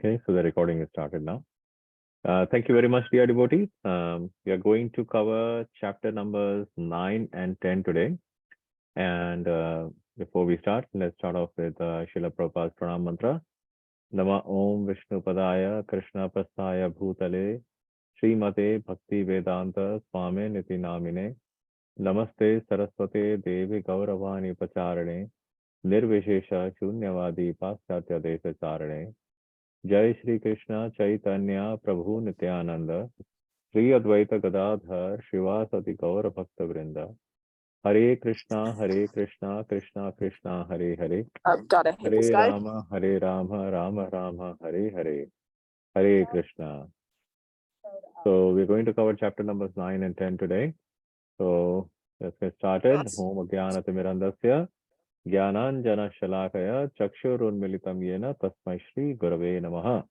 Okay, so the recording is started now. Thank you very much, dear devotees. We are going to cover chapter numbers 9 and 10 today. And before we start, let's start off with Srila Prabhupada's Pranam Mantra. Nama Om Vishnu Padaya Krishna Prasthaya Bhutale Srimate Bhakti Vedanta Swami Niti Namine Namaste Saraswate Devi Gauravani Pacharane Nirvishesha Shunyavadi Paschatya Desha Charane जय श्री कृष्ण चैतन्य प्रभु नित्यानंद श्री अद्वैत गदाधर शिवासदि गौर भक्त वृंद हरे Krishna Krishna Krishna Hare Hare Got to hit this guy. Hare Ram Ram Ram Hare Hare Hare Krishna. So we're going to cover chapter numbers 9 and 10 today. So let's get started. Yes. Om Jnanatimirandasya Jnananjana Shalakaya Chakshurunmilitam Yena Tasmai Shri Gurave Namaha.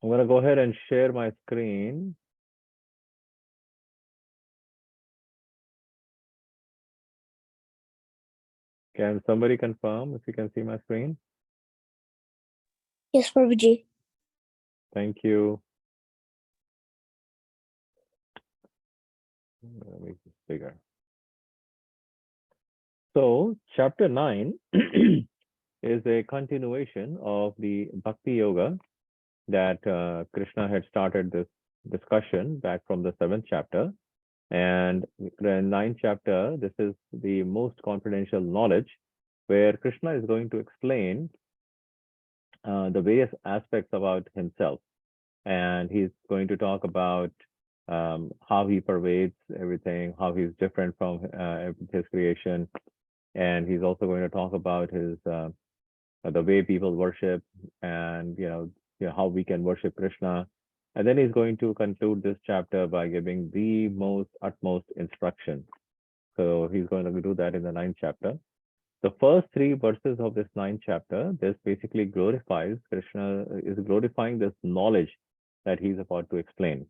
I'm going to go ahead and share my screen. Can somebody confirm if you can see my screen? Yes, Prabhuji. Thank you. Let me make this bigger. So, chapter 9 is a continuation of the Bhakti Yoga that Krishna had started this discussion back from the 7th chapter. And the 9th chapter, this is the most confidential knowledge, where Krishna is going to explain the various aspects about himself. And he's going to talk about how he pervades everything, how he's different from his creation. And he's also going to talk about his the way people worship and how we can worship Krishna. And then he's going to conclude this chapter by giving the utmost instruction. So he's going to do that in the 9th chapter. The first 3 verses of this 9th chapter, this basically glorifies, Krishna is glorifying this knowledge that he's about to explain.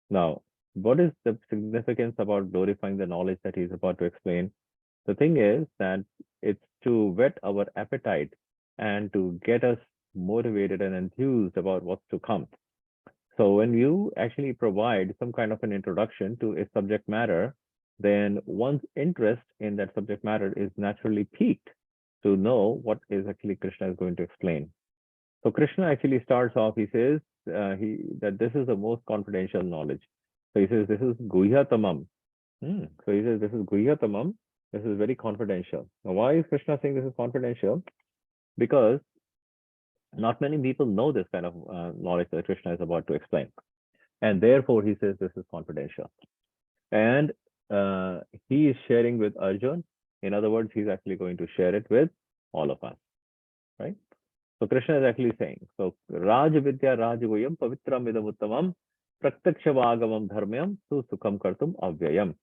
Now, what is the significance about glorifying the knowledge that he's about to explain? The thing is that it's to whet our appetite and to get us motivated and enthused about what's to come. So when you actually provide some kind of an introduction to a subject matter, then one's interest in that subject matter is naturally piqued to know what is actually Krishna is going to explain. So Krishna actually starts off, he says that this is the most confidential knowledge. So he says this is Guhyatamam. So he says this is Guhyatamam. This is very confidential. Now, why is Krishna saying this is confidential? Because not many people know this kind of knowledge that Krishna is about to explain. And therefore, he says this is confidential. And he is sharing with Arjun. In other words, he's actually going to share it with all of us, right? So Krishna is actually saying, so Raj Vidya Rajaguyam Pavitram Idam Uttamam Praktakshavagavam Dharmyam Susukham Kartum Avyayam.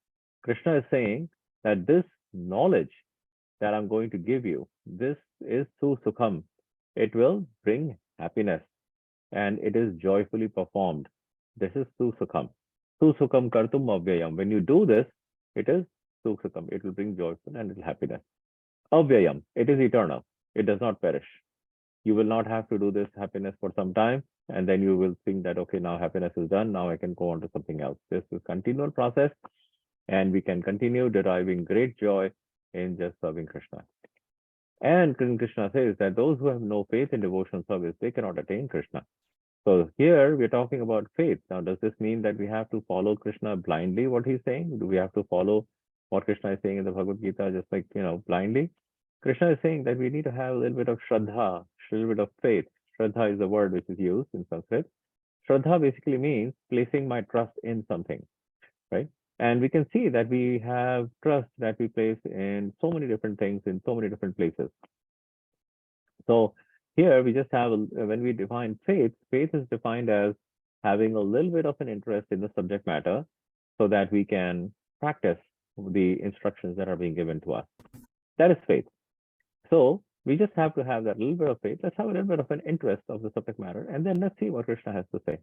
Krishna is saying that this knowledge that I'm going to give you, this is Susukham. It will bring happiness and it is joyfully performed. This is Susukham. Susukham Kartum Avyayam. When you do this, it is Susukham. It will bring joyful and happiness. Avyayam. It is eternal. It does not perish. You will not have to do this happiness for some time, and then you will think that, okay, now happiness is done, now I can go on to something else. This is a continual process, and we can continue deriving great joy in just serving Krishna. And Krishna says that those who have no faith in devotional service, they cannot attain Krishna. So here we're talking about faith. Now, does this mean that we have to follow Krishna blindly, what he's saying? Do we have to follow what Krishna is saying in the Bhagavad Gita, just like, blindly? Krishna is saying that we need to have a little bit of Shraddha, a little bit of faith. Shraddha is the word which is used in Sanskrit. Shraddha basically means placing my trust in something, right? And we can see that we have trust that we place in so many different things in so many different places. So here we just have, when we define faith, faith is defined as having a little bit of an interest in the subject matter so that we can practice the instructions that are being given to us. That is faith. So we just have to have that little bit of faith. Let's have a little bit of an interest of the subject matter, and then let's see what Krishna has to say.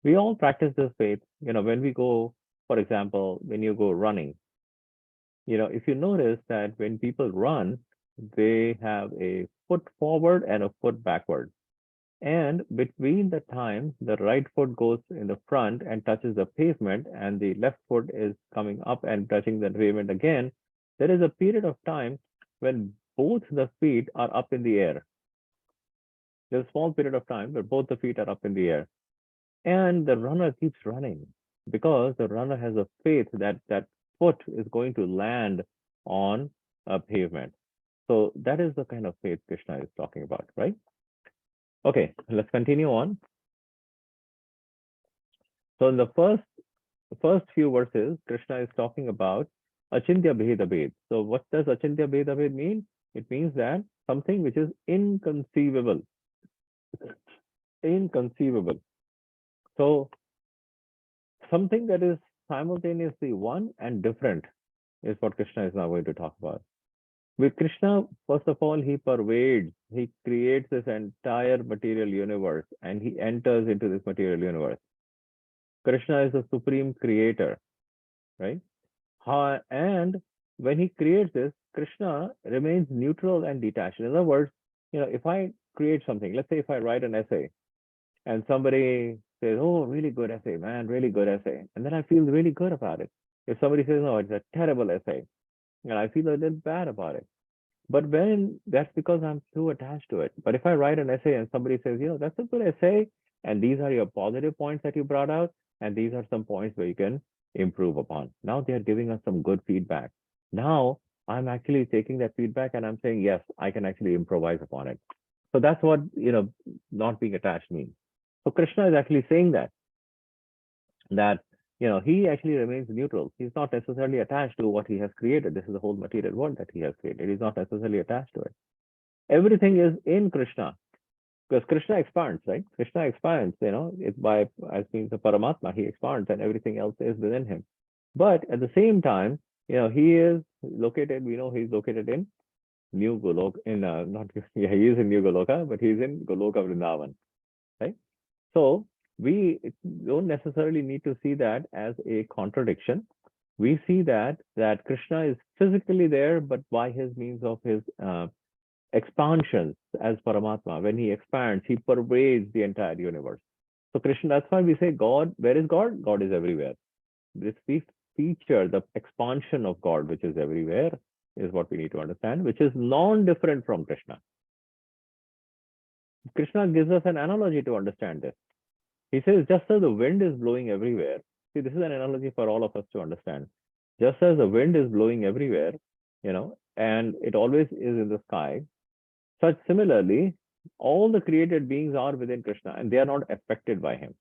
We all practice this faith. When we go, for example, when you go running, if you notice that when people run, they have a foot forward and a foot backward. And between the time the right foot goes in the front and touches the pavement, and the left foot is coming up and touching the pavement again, there is a period of time when both the feet are up in the air. There's a small period of time where both the feet are up in the air. And the runner keeps running because the runner has a faith that that foot is going to land on a pavement. So that is the kind of faith Krishna is talking about, right? Okay, let's continue on. So in the first few verses, Krishna is talking about Achintya Bheda Bhed. So what does Achintya Bheda Bhed mean? It means that something which is inconceivable. Inconceivable. So something that is simultaneously one and different is what Krishna is now going to talk about. With Krishna, first of all, he pervades, he creates this entire material universe and he enters into this material universe. Krishna is the supreme creator, right? And when he creates this, Krishna remains neutral and detached. In other words, if I create something, let's say if I write an essay and somebody says, "Oh, really good essay, man, really good essay," and then I feel really good about it. If somebody says, "No, it's a terrible essay," and I feel a little bad about it. But when that's because I'm too attached to it. But if I write an essay and somebody says, that's a good essay, and these are your positive points that you brought out, and these are some points where you can improve upon. Now they are giving us some good feedback. Now I'm actually taking that feedback and I'm saying, yes, I can actually improvise upon it. So that's what, not being attached means. So Krishna is actually saying that he actually remains neutral. He's not necessarily attached to what he has created. This is the whole material world that he has created. He's not necessarily attached to it. Everything is in Krishna because Krishna expands, right? Krishna expands, it's by, as means the Paramatma, he expands and everything else is within him. But at the same time, he is located, we know he's located in New Goloka, not, yeah, he is in New Goloka, but he's in Goloka Vrindavan, right? So we don't necessarily need to see that as a contradiction. We see that Krishna is physically there, but by his means of his expansions as Paramatma. When he expands, he pervades the entire universe. So Krishna, that's why we say God, where is God? God is everywhere. This feature, the expansion of God, which is everywhere, is what we need to understand, which is non-different from Krishna. Krishna gives us an analogy to understand this. He says, just as the wind is blowing everywhere, see, this is an analogy for all of us to understand. Just as the wind is blowing everywhere, and it always is in the sky, such similarly, all the created beings are within Krishna and they are not affected by him.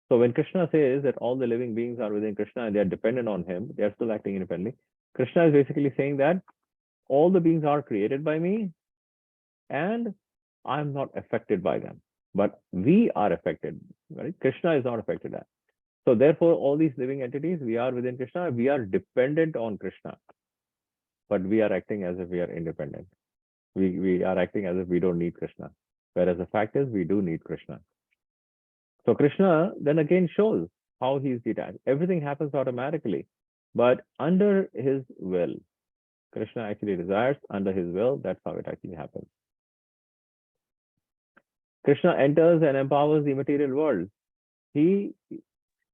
So when Krishna says that all the living beings are within Krishna and they are dependent on him, they are still acting independently. Krishna is basically saying that all the beings are created by me and I'm not affected by them. But we are affected, right? Krishna is not affected by that. So therefore, all these living entities, we are within Krishna, we are dependent on Krishna, but we are acting as if we are independent. We are acting as if we don't need Krishna. Whereas the fact is, we do need Krishna. So Krishna then again shows how he's detached. Everything happens automatically, but under his will. Krishna actually desires under his will. That's how it actually happens. Krishna enters and empowers the material world. He's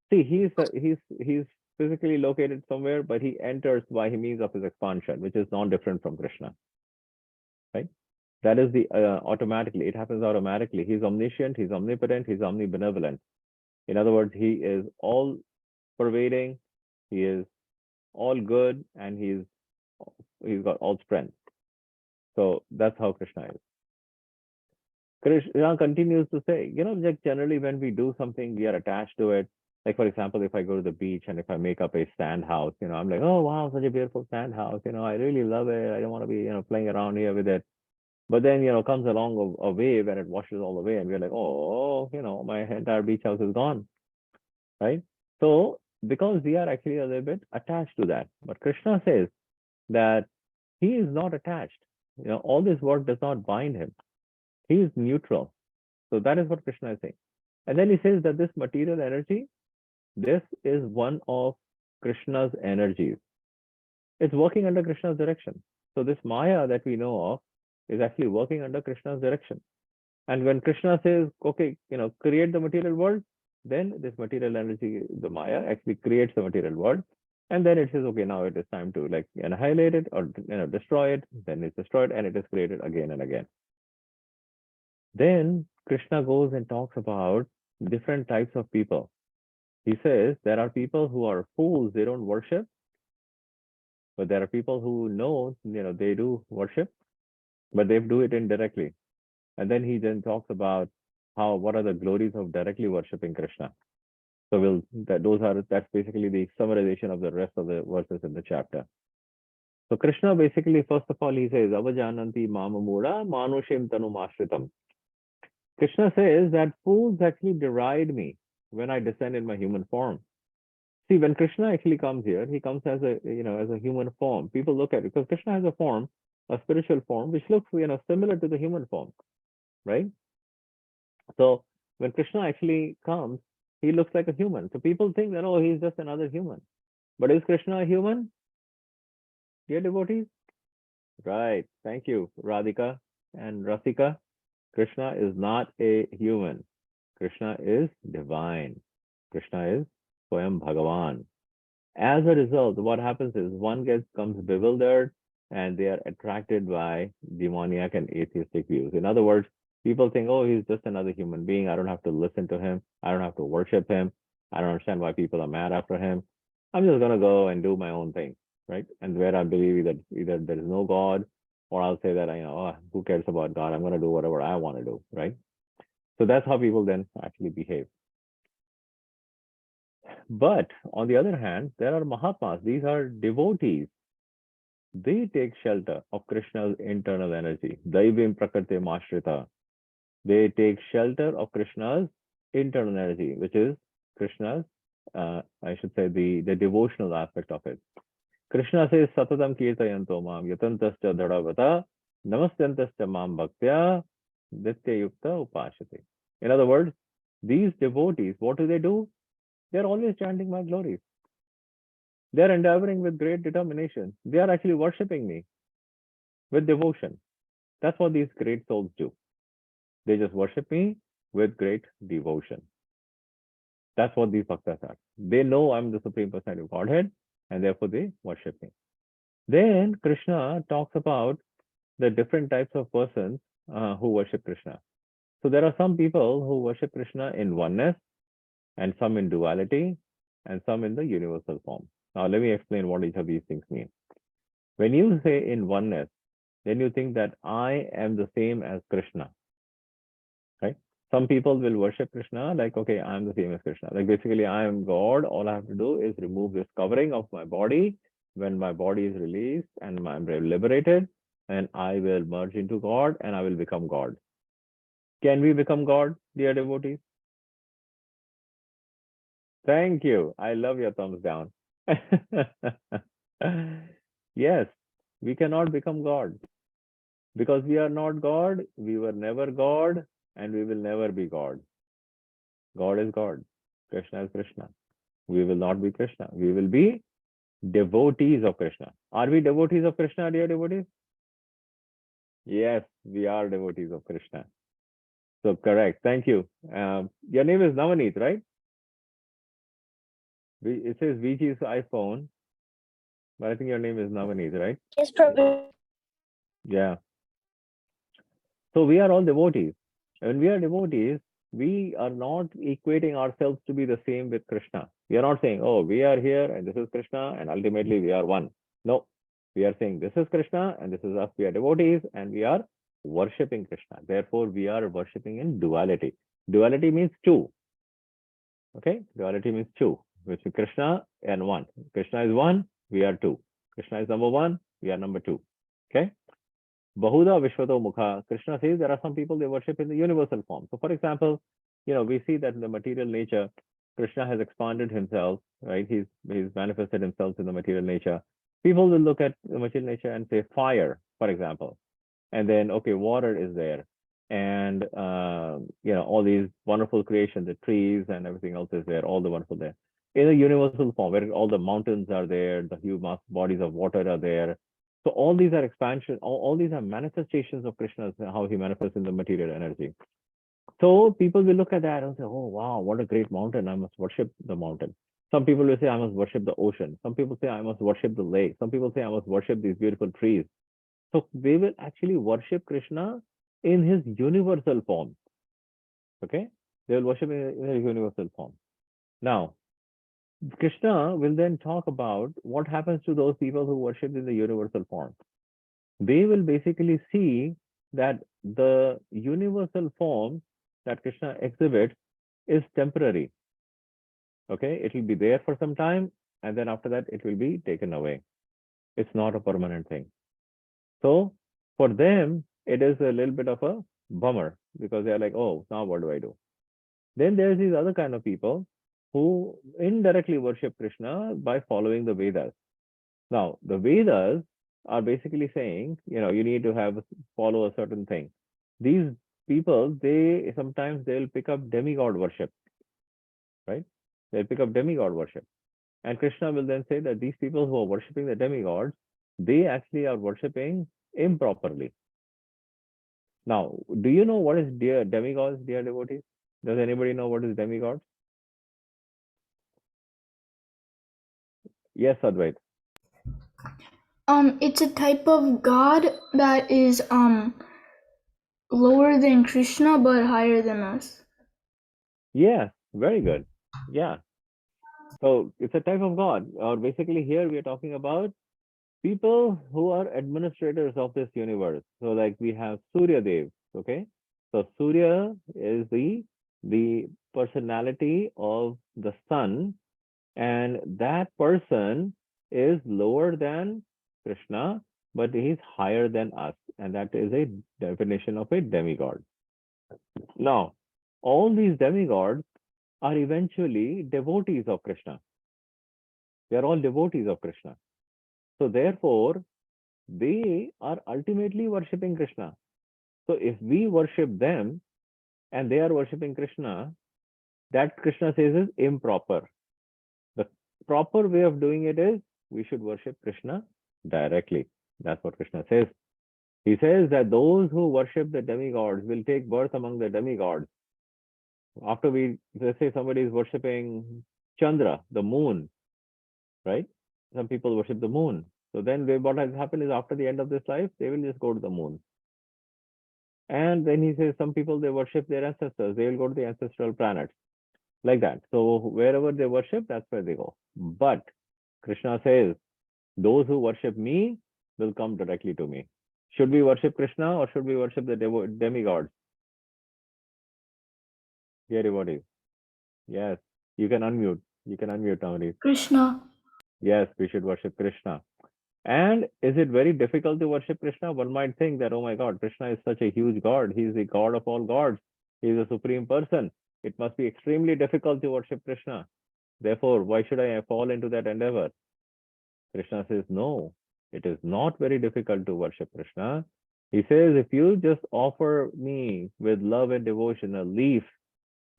physically located somewhere, but he enters by means of his expansion, which is non-different from Krishna, right? That is the automatically. It happens automatically. He's omniscient. He's omnipotent. He's omnibenevolent. In other words, he is all pervading. He is all good, and he's got all strength. So that's how Krishna is. Krishna continues to say, like generally when we do something, we are attached to it. Like for example, if I go to the beach and if I make up a sand house, I'm like, oh wow, such a beautiful sand house. I really love it. I don't want to be, playing around here with it. But then, comes along a wave and it washes all away, and we're like, oh, my entire beach house is gone, right? So because we are actually a little bit attached to that. But Krishna says that he is not attached. All this work does not bind him. He is neutral. So that is what Krishna is saying. And then he says that this material energy, this is one of Krishna's energies. It's working under Krishna's direction. So this Maya that we know of is actually working under Krishna's direction. And when Krishna says, okay, create the material world, then this material energy, the Maya, actually creates the material world. And then it says, okay, now it is time to like annihilate it or destroy it. Then it's destroyed and it is created again and again. Then Krishna goes and talks about different types of people. He says there are people who are fools, they don't worship, but there are people who know, they do worship, but they do it indirectly. And then he then talks about what are the glories of directly worshiping Krishna. So that's basically the summarization of the rest of the verses in the chapter. So Krishna basically, first of all, he says, Avajananti mamamura manushim tanum. Krishna says that fools actually deride me when I descend in my human form. See, when Krishna actually comes here, he comes as a human form. People look at it because Krishna has a form, a spiritual form, which looks, similar to the human form, right? So when Krishna actually comes, he looks like a human. So people think that, oh, he's just another human. But is Krishna a human? Dear devotees? Right. Thank you, Radhika and Rasika. Krishna is not a human. Krishna is divine. Krishna is Swayam Bhagavan. As a result, what happens is one comes bewildered and they are attracted by demoniac and atheistic views. In other words, people think, oh, he's just another human being. I don't have to listen to him. I don't have to worship him. I don't understand why people are mad after him. I'm just going to go and do my own thing, right? And where I believe that either there is no God or I'll say that, oh, who cares about God? I'm going to do whatever I want to do, right? So that's how people then actually behave. But on the other hand, there are Mahatmas. These are devotees. They take shelter of Krishna's internal energy. Daivim Prakriti Mashrita. They take shelter of Krishna's internal energy, which is Krishna's, I should say, the devotional aspect of it. Krishna says, Satatam Kirtayanto Mam Yatantascha Dhadavata Namastantascha Mam Bhaktya Ditya Yukta Upashate. In other words, these devotees, what do? They're always chanting my glories. They're endeavoring with great determination. They are actually worshipping me with devotion. That's what these great souls do. They just worship me with great devotion. That's what these bhaktas are. They know I'm the Supreme Personality of Godhead, and therefore they worship me. Then Krishna talks about the different types of persons who worship Krishna. So there are some people who worship Krishna in oneness, and some in duality, and some in the universal form. Now, let me explain what each of these things mean. When you say in oneness, then you think that I am the same as Krishna, right? Some people will worship Krishna like, okay, I'm the same as Krishna. Like basically, I am God. All I have to do is remove this covering of my body. When my body is released and I'm liberated, and I will merge into God and I will become God. Can we become God, dear devotees? Thank you. I love your thumbs down. Yes, we cannot become God. Because we are not God, we were never God, and we will never be God. God is God. Krishna is Krishna. We will not be Krishna. We will be devotees of Krishna. Are we devotees of Krishna, dear devotees? Yes, we are devotees of Krishna. So correct. Thank you. Your name is Navaneet, right? It says VG's iPhone, but I think your name is Navaneet, right? Yes, Prabhu. Yeah. So we are all devotees. When we are devotees, we are not equating ourselves to be the same with Krishna. We are not saying, oh, we are here and this is Krishna and ultimately we are one. No, we are saying this is Krishna and this is us. We are devotees and we are worshipping Krishna. Therefore, we are worshipping in duality. Duality means two. Okay, duality means two, which is Krishna and one. Krishna is one, we are two. Krishna is number one, we are number two. Okay. Bahuda Vishwato Mukha. Krishna says there are some people they worship in the universal form. So, for example, we see that in the material nature, Krishna has expanded himself, right? He's manifested himself in the material nature. People will look at the material nature and say fire, for example, and then okay, water is there, and all these wonderful creations, the trees and everything else is there, all the wonderful there. In a universal form, where all the mountains are there, the huge mass bodies of water are there, So all these are expansion, all these are manifestations of Krishna, how he manifests in the material energy. So people will look at that and say, oh, wow, what a great mountain. I must worship the mountain. Some people will say, I must worship the ocean. Some people say, I must worship the lake. Some people say, I must worship these beautiful trees. So they will actually worship Krishna in his universal form. Okay? They will worship in his universal form. Now, Krishna will then talk about what happens to those people who worship in the universal form. They will basically see that the universal form that Krishna exhibits is temporary. Okay, it will be there for some time, and then after that, it will be taken away. It's not a permanent thing. So for them, it is a little bit of a bummer because they're like, oh, now what do I do? Then there's these other kind of people who indirectly worship Krishna by following the Vedas. Now, the Vedas are basically saying, you need to follow a certain thing. These people, they sometimes they'll pick up demigod worship, right? They'll pick up demigod worship. And Krishna will then say that these people who are worshipping the demigods, they actually are worshipping improperly. Now, do you know what is demigods, dear devotees? Does anybody know what is demigods? Yes, Advait. It's a type of god that is lower than Krishna but higher than us. Yes, very good. Yeah. So it's a type of god, or basically here we are talking about people who are administrators of this universe. So like we have Surya Dev, okay? So Surya is the personality of the sun, and that person is lower than Krishna, but he's higher than us, and that is a definition of a demigod. Now, all these demigods are eventually devotees of Krishna. They are all devotees of Krishna. So therefore, they are ultimately worshipping Krishna. So if we worship them and they are worshipping Krishna, that Krishna says is improper. The proper way of doing it is we should worship Krishna directly. That's what Krishna says. He says that those who worship the demigods will take birth among the demigods. After let's say somebody is worshipping Chandra, the moon, right? Some people worship the moon. So then what has happened is after the end of this life, they will just go to the moon. And then he says some people, they worship their ancestors. They will go to the ancestral planets like that. So wherever they worship, that's where they go. But Krishna says, those who worship me will come directly to me. Should we worship Krishna or should we worship the demigods? Dear devotees. Yes. You can unmute. You can unmute, Tamari. Krishna. Yes, we should worship Krishna. And is it very difficult to worship Krishna? One might think that, oh my God, Krishna is such a huge God. He's the God of all gods. He's a supreme person. It must be extremely difficult to worship Krishna. Therefore, why should I fall into that endeavor? Krishna says, no, it is not very difficult to worship Krishna. He says, if you just offer me with love and devotion a leaf,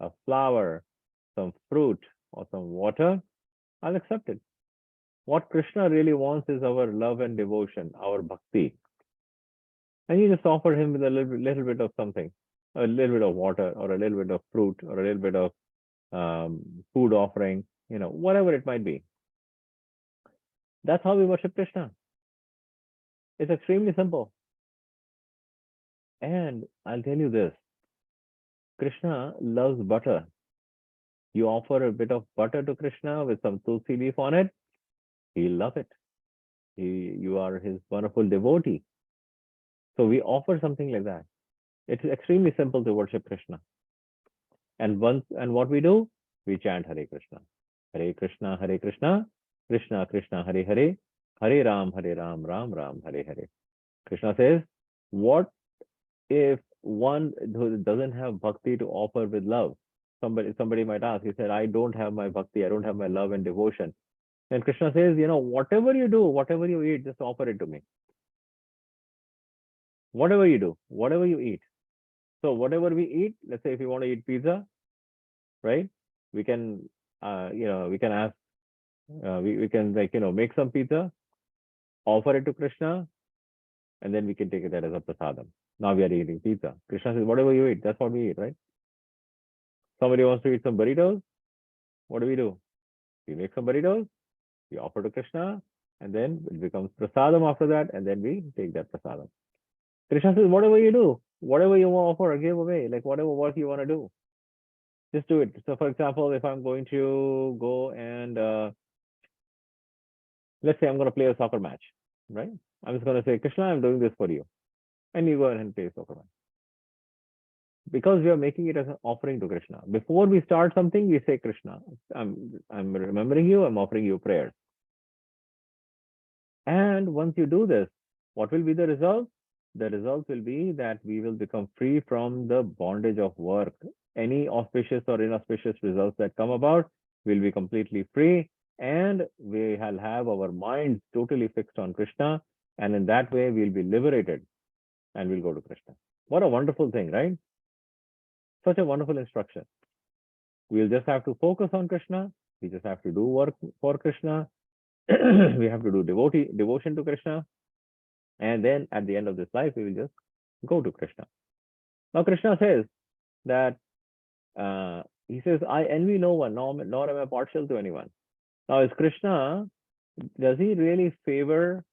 a flower, some fruit, or some water, I'll accept it. What Krishna really wants is our love and devotion, our bhakti. And you just offer him with a little bit of something, a little bit of water, or a little bit of fruit, or a little bit of food offering, whatever it might be. That's how we worship Krishna. It's extremely simple. And I'll tell you this, Krishna loves butter. You offer a bit of butter to Krishna with some tulsi leaf on it, he'll love it. You are his wonderful devotee. So we offer something like that. It's extremely simple to worship Krishna. And what we do, we chant Hare Krishna. Hare Krishna, Hare Krishna, Krishna Krishna, Hare Hare, Hare Ram, Ram Ram, Hare Hare. Krishna says, what if one doesn't have bhakti to offer with love? Somebody might ask, he said, I don't have my bhakti, I don't have my love and devotion. And Krishna says, whatever you do, whatever you eat, just offer it to me. Whatever you do, whatever you eat. So whatever we eat, let's say if you want to eat pizza, right? We can, we can ask, we can make some pizza, offer it to Krishna, and then we can take that as a prasadam. Now we are eating pizza. Krishna says, whatever you eat, that's what we eat, right? Somebody wants to eat some burritos. What do? We make some burritos, we offer to Krishna, and then it becomes prasadam after that, and then we take that prasadam. Krishna says, whatever you do, whatever you want to offer or give away, like whatever work you want to do, just do it. So, for example, if I'm going to go and let's say I'm going to play a soccer match, right? I'm just going to say, Krishna, I'm doing this for you. And you go ahead and play a soccer match. Because we are making it as an offering to Krishna. Before we start something, we say, Krishna, I'm remembering you, I'm offering you prayers. And once you do this, what will be the result? The result will be that we will become free from the bondage of work. Any auspicious or inauspicious results that come about will be completely free, and we will have our minds totally fixed on Krishna. And in that way, we'll be liberated and we'll go to Krishna. What a wonderful thing, right? Such a wonderful instruction. We'll just have to focus on Krishna. We just have to do work for Krishna. We have to do devotion to Krishna. And then at the end of this life, we will just go to Krishna. Now, Krishna says that, he says, I envy no one, nor am I partial to anyone. Now, is Krishna, does he really favor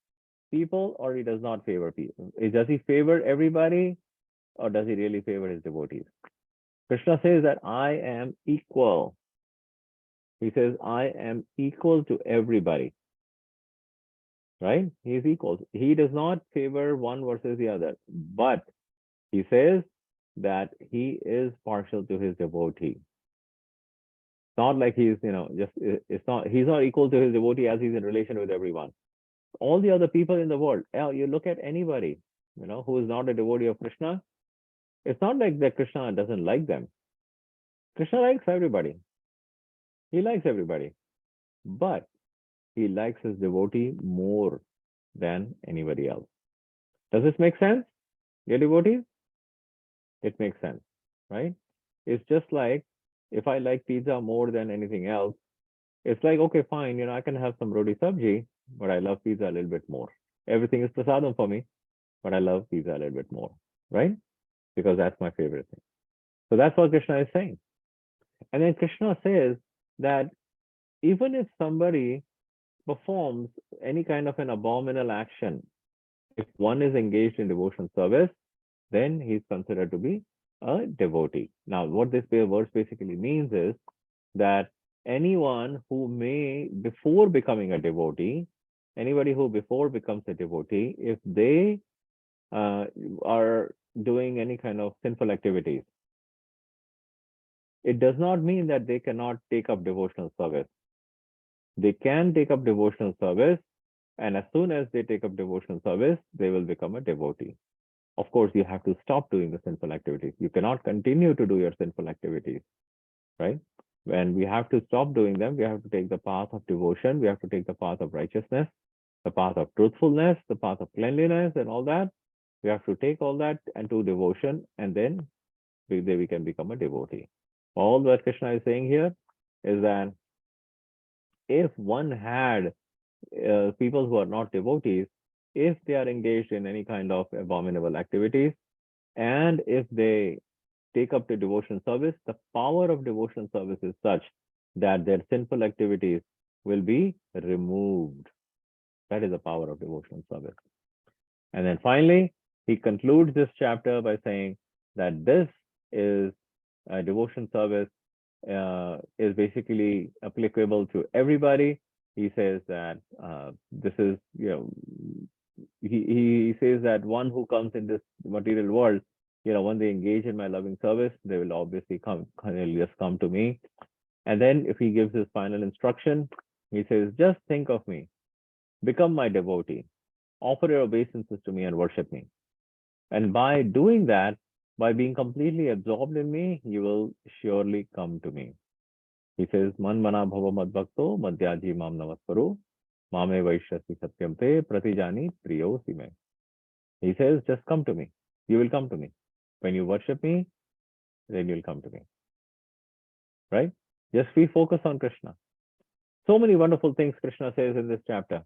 people or he does not favor people? Does he favor everybody or does he really favor his devotees? Krishna says that I am equal. He says, I am equal to everybody. Right? He is equal. He does not favor one versus the other, but he says that he is partial to his devotee. It's not like he's, he's not equal to his devotee as he's in relation with everyone. All the other people in the world, you look at anybody, who is not a devotee of Krishna, it's not like that Krishna doesn't like them. Krishna likes everybody. He likes everybody, but he likes his devotee more than anybody else. Does this make sense, dear devotees? It makes sense, right? It's just like if I like pizza more than anything else, it's like, okay, fine, I can have some roti sabji, but I love pizza a little bit more. Everything is prasadam for me, but I love pizza a little bit more, right? Because that's my favorite thing. So that's what Krishna is saying. And then Krishna says that even if somebody performs any kind of an abominable action, if one is engaged in devotional service, then he's considered to be a devotee. Now, what this verse basically means is that anyone who may, before becoming a devotee, anybody who before becomes a devotee, if they are doing any kind of sinful activities, it does not mean that they cannot take up devotional service. They can take up devotional service, and as soon as they take up devotional service, they will become a devotee. Of course, you have to stop doing the sinful activities. You cannot continue to do your sinful activities, right? When we have to stop doing them, we have to take the path of devotion. We have to take the path of righteousness, the path of truthfulness, the path of cleanliness, and all that. We have to take all that and do devotion, and then we can become a devotee. All that Krishna is saying here is that if one had people who are not devotees, if they are engaged in any kind of abominable activities, and if they take up the devotion service, the power of devotion service is such that their sinful activities will be removed. That is the power of devotional service. And then finally, he concludes this chapter by saying that this is devotion service is basically applicable to everybody. He says that this is, he says that one who comes in this material world, when they engage in my loving service, they will obviously they'll just come to me. And then if he gives his final instruction, he says, just think of me, become my devotee, offer your obeisances to me and worship me. And by doing that, by being completely absorbed in me, you will surely come to me. He says, Man mana bhava mad bhakto madhyaji mam namaskaru mame vaishyasi satyam te pratijani priyo sime. He says, just come to me. You will come to me. When you worship me, then you'll come to me. Right? Just be focused on Krishna. So many wonderful things Krishna says in this chapter.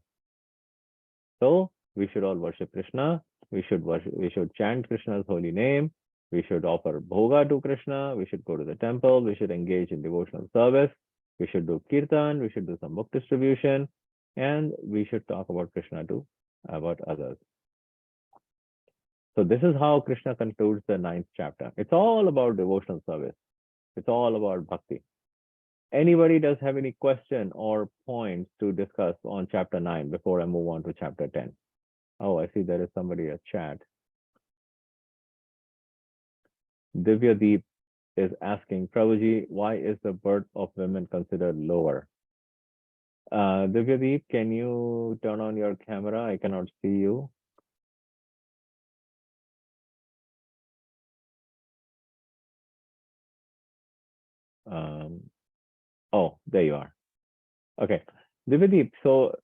So we should all worship Krishna. We should worship, we should chant Krishna's holy name. We should offer bhoga to Krishna. We should go to the temple. We should engage in devotional service. We should do kirtan. We should do some book distribution, and we should talk about Krishna to about others. So this is how Krishna concludes the 9th chapter. It's all about devotional service. It's all about bhakti. Anybody does have any question or points to discuss on chapter 9 before I move on to chapter 10? Oh, I see there is somebody in chat. Divya Deep is asking, Prabhuji, why is the birth of women considered lower? Divya Deep, can you turn on your camera? I cannot see you. Oh, there you are. Okay. Divya, so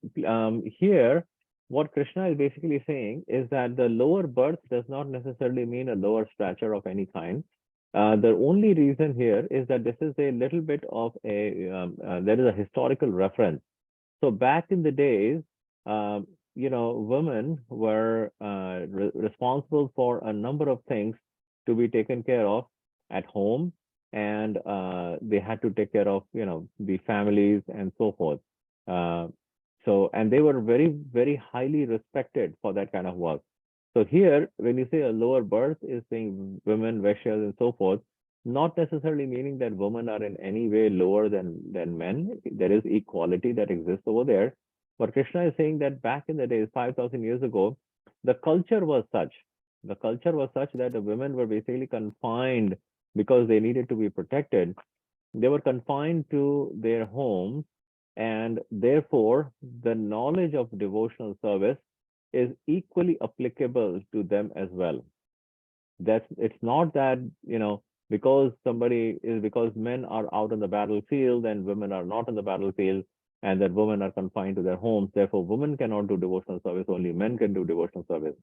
here, what Krishna is basically saying is that the lower birth does not necessarily mean a lower stature of any kind. The only reason here is that this is a little bit of a, there is a historical reference. So back in the days, women were responsible for a number of things to be taken care of at home, and they had to take care of, the families and so forth. And they were very, very highly respected for that kind of work. So here, when you say a lower birth is saying women, vaishyas, and so forth, not necessarily meaning that women are in any way lower than men. There is equality that exists over there. But Krishna is saying that back in the days, 5,000 years ago, the culture was such. The culture was such that the women were basically confined because they needed to be protected. They were confined to their homes, and therefore the knowledge of devotional service is equally applicable to them as well. It's not that, because because men are out on the battlefield and women are not on the battlefield, and that women are confined to their homes, therefore women cannot do devotional service, only men can do devotional service.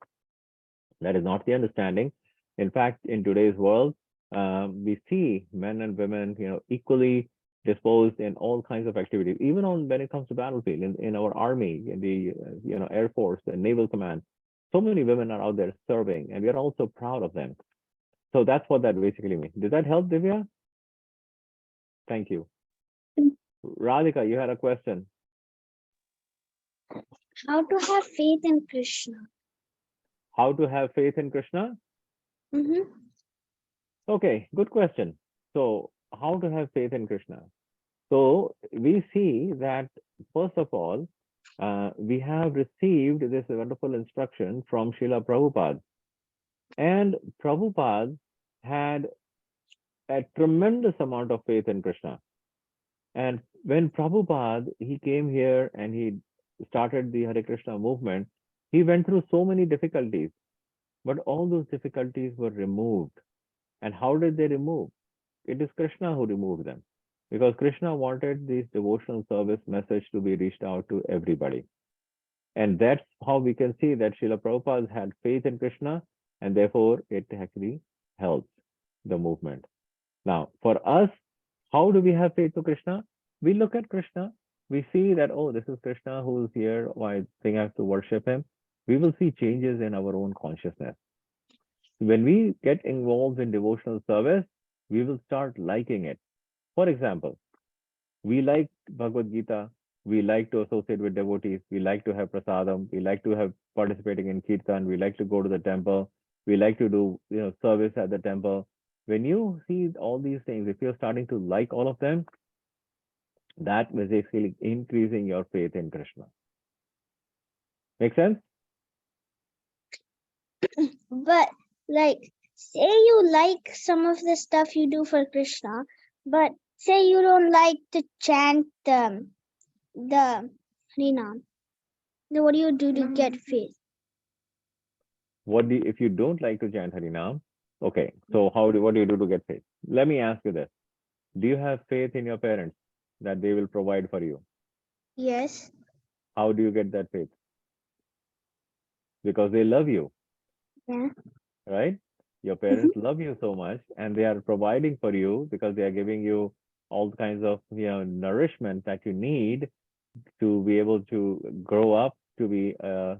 That is not the understanding. In fact, in today's world, we see men and women, equally disposed in all kinds of activities, even when it comes to battlefield, in our army, in the Air Force, the Naval Command. So many women are out there serving, and we are also proud of them. So that's what that basically means. Did that help, Divya? Thank you. Radhika, you had a question. How to have faith in Krishna? How to have faith in Krishna? Mm-hmm. Okay, good question. So how to have faith in Krishna? So we see that, first of all, we have received this wonderful instruction from Srila Prabhupada. And Prabhupada had a tremendous amount of faith in Krishna. And when Prabhupada, he came here and he started the Hare Krishna movement, he went through so many difficulties, but all those difficulties were removed. And how did they remove? It is Krishna who removed them, because Krishna wanted this devotional service message to be reached out to everybody. And that's how we can see that Srila Prabhupada had faith in Krishna, and therefore it actually helps the movement. Now, for us, how do we have faith to Krishna? We look at Krishna, we see that, oh, this is Krishna who's here, I think I have to worship him. We will see changes in our own consciousness. When we get involved in devotional service, we will start liking it. For example, we like Bhagavad Gita, we like to associate with devotees, we like to have prasadam, we like to have participating in kirtan, we like to go to the temple, we like to do service at the temple. When you see all these things, if you're starting to like all of them, that is basically increasing your faith in Krishna. Make sense? But like, say you like some of the stuff you do for Krishna, but say you don't like to chant the Harinam. Then what do you do to get faith? If you don't like to chant Harinam? Okay, so what do you do to get faith? Let me ask you this. Do you have faith in your parents that they will provide for you? Yes. How do you get that faith? Because they love you. Yeah. Right? Your parents love you so much, and they are providing for you because they are giving you all kinds of nourishment that you need to be able to grow up to be a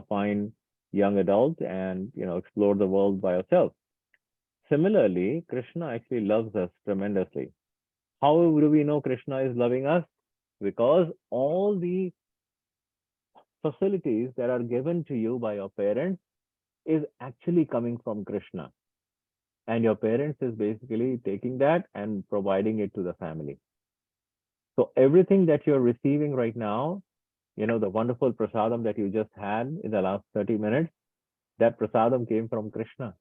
fine young adult and explore the world by ourselves. Similarly, Krishna actually loves us tremendously. How do we know Krishna is loving us? Because all the facilities that are given to you by your parents is actually coming from Krishna. And your parents is basically taking that and providing it to the family. So everything that you're receiving right now, the wonderful prasadam that you just had in the last 30 minutes, that prasadam came from Krishna.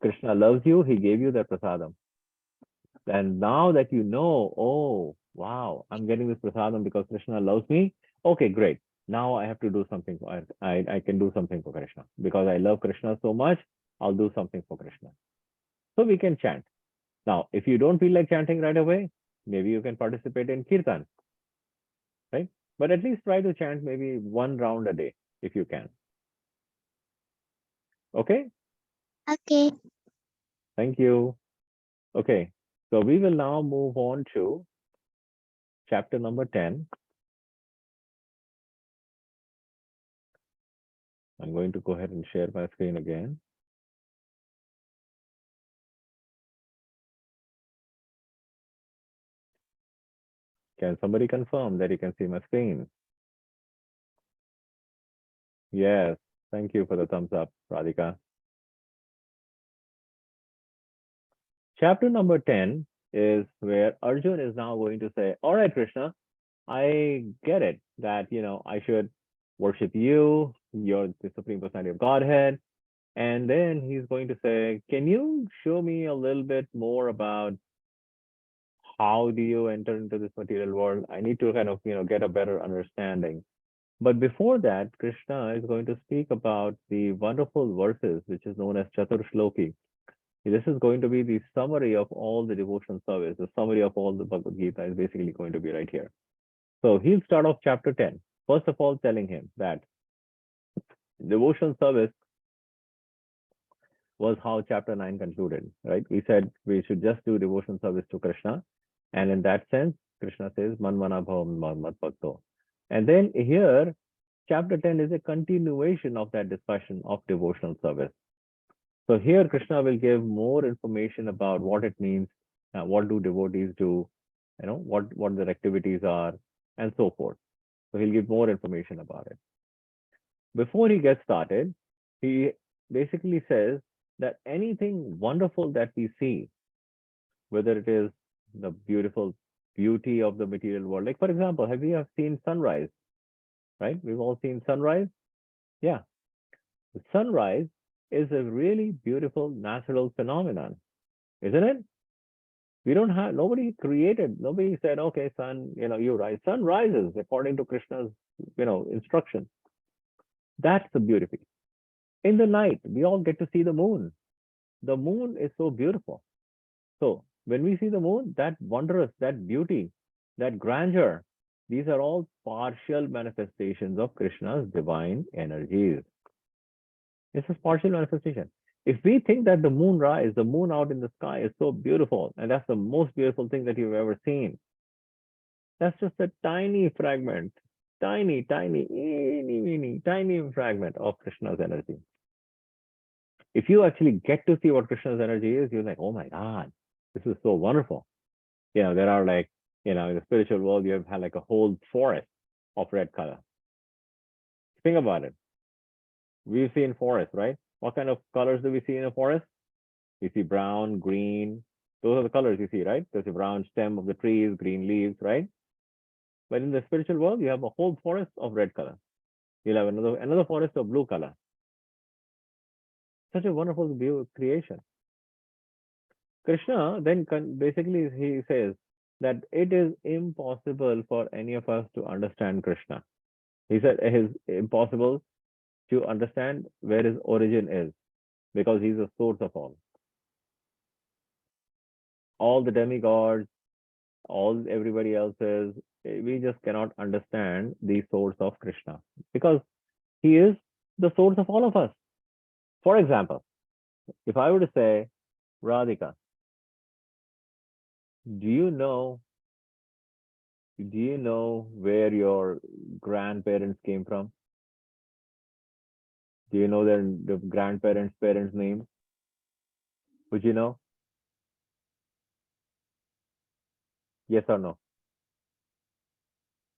Krishna loves you, he gave you that prasadam. And now that you know, oh, wow, I'm getting this prasadam because Krishna loves me. Okay, great. Now I have to do something. I can do something for Krishna. Because I love Krishna so much, I'll do something for Krishna. So we can chant. Now, if you don't feel like chanting right away, maybe you can participate in kirtan, right? But at least try to chant maybe one round a day if you can. Okay? Okay. Thank you. Okay, so we will now move on to chapter number 10. I'm going to go ahead and share my screen again. Can somebody confirm that you can see my screen? Yes, thank you for the thumbs up, Radhika. Chapter number 10 is where Arjun is now going to say, all right, Krishna, I get it that, I should worship you, you're the Supreme Personality of Godhead. And then he's going to say, can you show me a little bit more about how do you enter into this material world? I need to kind of, get a better understanding. But before that, Krishna is going to speak about the wonderful verses, which is known as Chatur Shloki. This is going to be the summary of all the devotion service. The summary of all the Bhagavad Gita is basically going to be right here. So he'll start off chapter 10. First of all, telling him that devotion service was how chapter 9 concluded, right? We said we should just do devotion service to Krishna. And in that sense, Krishna says, Manmana bhavam mad bhakto. And then here, chapter 10 is a continuation of that discussion of devotional service. So here Krishna will give more information about what it means, what do devotees do, what their activities are, and so forth. So he'll give more information about it. Before he gets started, he basically says that anything wonderful that we see, whether it is the beautiful beauty of the material world, like for example, have you seen sunrise? Right? We've all seen sunrise. Yeah. The sunrise is a really beautiful natural phenomenon, isn't it? We don't have, nobody said, okay, sun, you rise. Sun rises according to Krishna's, instruction. That's the beauty. In the night, we all get to see the moon. The moon is so beautiful. So when we see the moon, that wondrous, that beauty, that grandeur, these are all partial manifestations of Krishna's divine energies. It's a partial manifestation. If we think that the moon rise, the moon out in the sky is so beautiful, and that's the most beautiful thing that you've ever seen, that's just a tiny fragment, tiny fragment of Krishna's energy. If you actually get to see what Krishna's energy is, you're like, oh my God, this is so wonderful. There are like, in the spiritual world, you have had like a whole forest of red color. Think about it. We've seen forests, right? What kind of colors do we see in a forest? You see brown, green. Those are the colors you see, right? There's a brown stem of the trees, green leaves, right? But in the spiritual world, you have a whole forest of red color. You'll have another forest of blue color. Such a wonderful creation. Krishna then basically he says that it is impossible for any of us to understand Krishna. He said it is impossible to understand where his origin is because he's the source of all. All the demigods, everybody else is, we just cannot understand the source of Krishna because he is the source of all of us. For example, if I were to say, Radhika, do you know where your grandparents came from? Do you know the grandparents' parents' name? Would you know? Yes or no?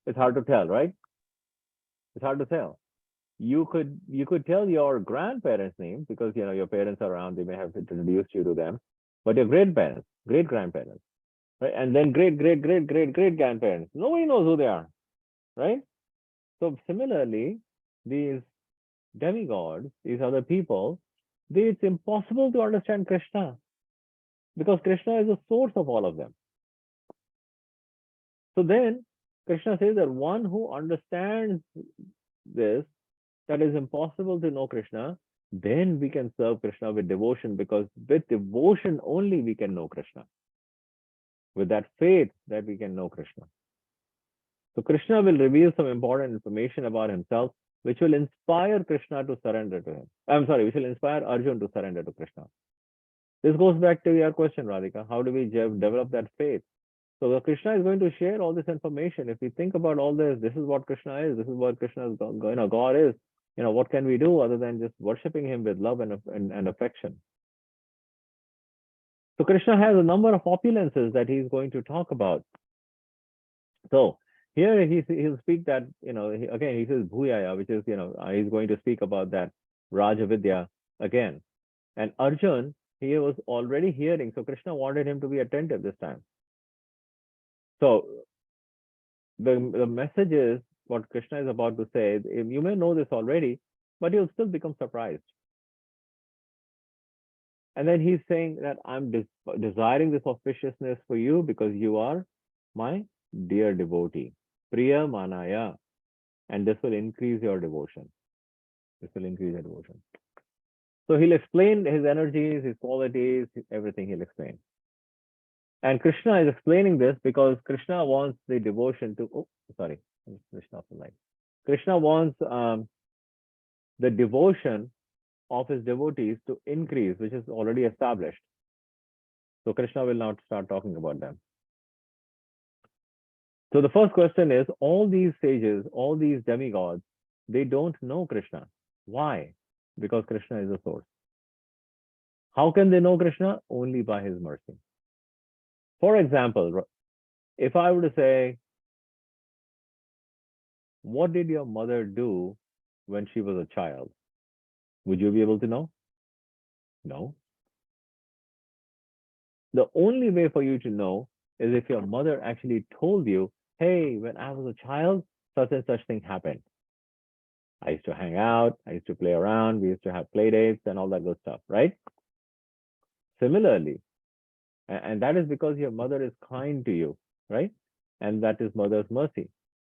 It's hard to tell, right? It's hard to tell. You could tell your grandparents' name because your parents are around, they may have introduced you to them, but your grandparents, great grandparents, right? And then great grandparents. Nobody knows who they are, right? So similarly, these demigods, these other people, it's impossible to understand Krishna because Krishna is the source of all of them. So then Krishna says that one who understands this, that is impossible to know Krishna, then we can serve Krishna with devotion, because with devotion only we can know Krishna. With that faith that we can know Krishna. So Krishna will reveal some important information about himself, which will inspire Krishna to surrender to him. Which will inspire Arjun to surrender to Krishna. This goes back to your question, Radhika. How do we develop that faith? So Krishna is going to share all this information. If we think about all this, this is what Krishna is. This is what Krishna's God is. What can we do other than just worshiping him with love and affection? So Krishna has a number of opulences that he's going to talk about. So here he'll speak that, again, he says Bhuyaya, which is, he's going to speak about that Rajavidya again. And Arjun, he was already hearing. So Krishna wanted him to be attentive this time. So the message is what Krishna is about to say. You may know this already, but you'll still become surprised. And then he's saying that I'm desiring this auspiciousness for you because you are my dear devotee, Priya Manaya, and this will increase your devotion. This will increase your devotion. So he'll explain his energies, his qualities, everything he'll explain. And Krishna is explaining this because Krishna wants the devotion to, Krishna wants the devotion of his devotees to increase, which is already established. So Krishna will now start talking about them. So the first question is, all these sages, all these demigods, they don't know Krishna. Why? Because Krishna is the source. How can they know Krishna? Only by his mercy. For example, if I were to say, what did your mother do when she was a child? Would you be able to know? No. The only way for you to know is if your mother actually told you, hey, when I was a child, such and such thing happened. I used to hang out, I used to play around, we used to have play dates and all that good stuff, right? Similarly, and that is because your mother is kind to you, right? And that is mother's mercy.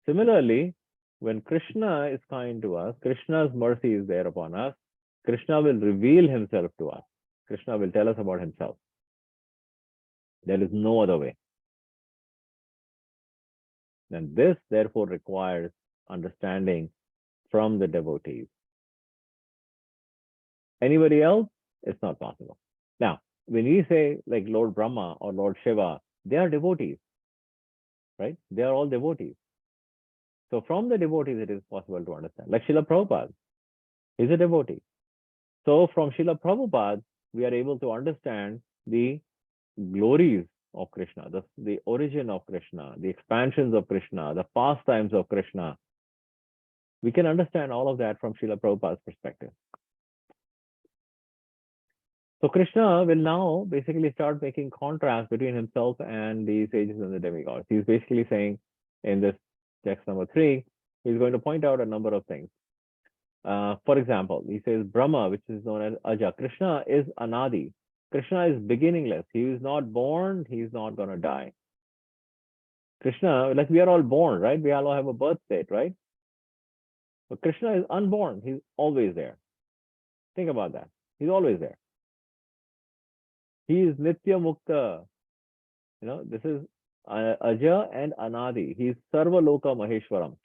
Similarly, when Krishna is kind to us, Krishna's mercy is there upon us. Krishna will reveal himself to us. Krishna will tell us about himself. There is no other way. And this, therefore, requires understanding from the devotees. Anybody else? It's not possible. Now, when we say like Lord Brahma or Lord Shiva, they are devotees, right? They are all devotees. So from the devotees, it is possible to understand. Like Srila Prabhupada is a devotee. So from Srila Prabhupada, we are able to understand the glories of Krishna, the origin of Krishna, the expansions of Krishna, the pastimes of Krishna. We can understand all of that from Srila Prabhupada's perspective. So Krishna will now basically start making contrast between himself and the sages and the demigods. He's basically saying in this text number 3, he's going to point out a number of things. For example, he says Brahma, which is known as Aja. Krishna is Anadi. Krishna is beginningless. He is not born. He's not going to die. Krishna, like we are all born, right? We all have a birth date, right? But Krishna is unborn. He's always there. Think about that. He's always there. He is Nitya Mukta. This is Aja and Anadi. He is Sarva Loka Maheshwaram.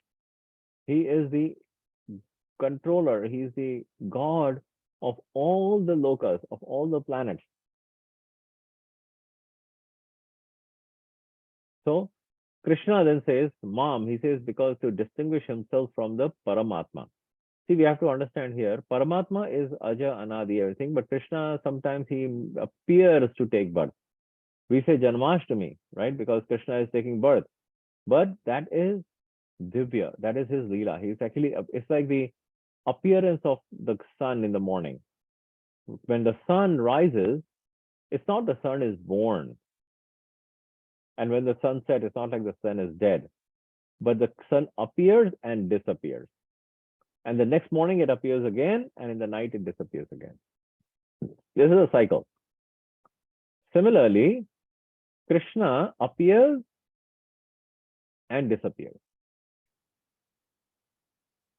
He is the controller. He is the God of all the lokas, of all the planets. So Krishna then says, Mam, he says, because to distinguish himself from the Paramatma. See, we have to understand here, Paramatma is Aja, Anadi, everything, but Krishna, sometimes he appears to take birth. We say Janmashtami, right? Because Krishna is taking birth. But that is Divya. That is his Leela. He's actually, it's like the appearance of the sun in the morning. When the sun rises, it's not the sun is born. And when the sun sets, it's not like the sun is dead. But the sun appears and disappears. And the next morning it appears again, and in the night it disappears again. This is a cycle. Similarly, Krishna appears and disappears.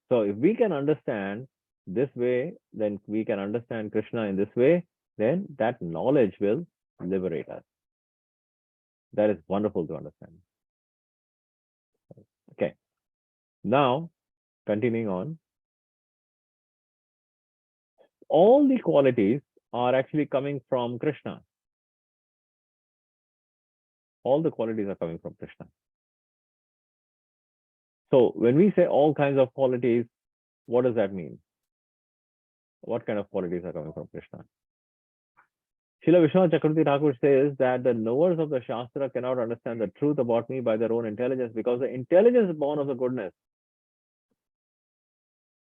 So if we can understand this way, then we can understand Krishna in this way, then that knowledge will liberate us. That is wonderful to understand. Okay. Now, continuing on. All the qualities are actually coming from Krishna. All the qualities are coming from Krishna. So when we say all kinds of qualities, what does that mean? What kind of qualities are coming from Krishna? Srila Vishwanath Chakravarti Thakur says that the knowers of the Shastra cannot understand the truth about me by their own intelligence, because the intelligence is born of the goodness.